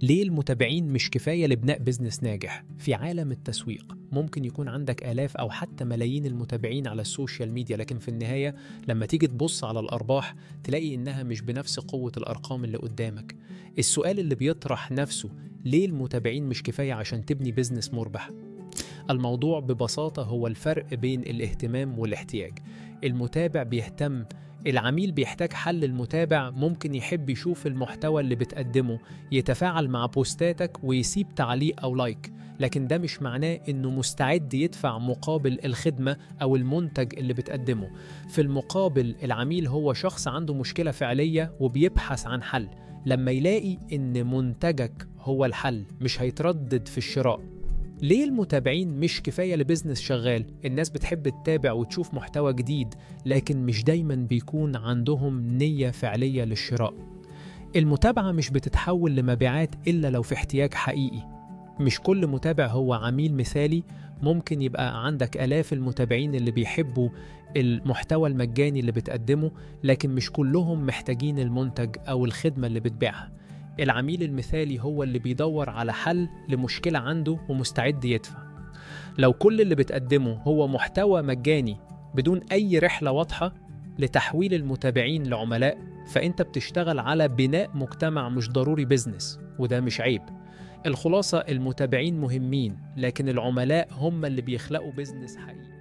ليه المتابعين مش كفاية لبناء بزنس ناجح؟ في عالم التسويق ممكن يكون عندك آلاف أو حتى ملايين المتابعين على السوشيال ميديا، لكن في النهاية لما تيجي تبص على الأرباح تلاقي إنها مش بنفس قوة الأرقام اللي قدامك. السؤال اللي بيطرح نفسه، ليه المتابعين مش كفاية عشان تبني بزنس مربح؟ الموضوع ببساطة هو الفرق بين الاهتمام والاحتياج. المتابع بيهتم، العميل بيحتاج حل. المتابع ممكن يحب يشوف المحتوى اللي بتقدمه، يتفاعل مع بوستاتك ويسيب تعليق أو لايك، لكن ده مش معناه إنه مستعد يدفع مقابل الخدمة أو المنتج اللي بتقدمه. في المقابل العميل هو شخص عنده مشكلة فعلية وبيبحث عن حل. لما يلاقي إن منتجك هو الحل مش هيتردد في الشراء. ليه المتابعين مش كفاية لبزنس شغال؟ الناس بتحب تتابع وتشوف محتوى جديد، لكن مش دايما بيكون عندهم نية فعلية للشراء. المتابعة مش بتتحول لمبيعات إلا لو في احتياج حقيقي. مش كل متابع هو عميل مثالي. ممكن يبقى عندك آلاف المتابعين اللي بيحبوا المحتوى المجاني اللي بتقدمه، لكن مش كلهم محتاجين المنتج أو الخدمة اللي بتبيعها. العميل المثالي هو اللي بيدور على حل لمشكلة عنده ومستعد يدفع. لو كل اللي بتقدمه هو محتوى مجاني بدون أي رحلة واضحة لتحويل المتابعين لعملاء، فأنت بتشتغل على بناء مجتمع مش ضروري بيزنس، وده مش عيب. الخلاصة، المتابعين مهمين، لكن العملاء هم اللي بيخلقوا بيزنس حقيقي.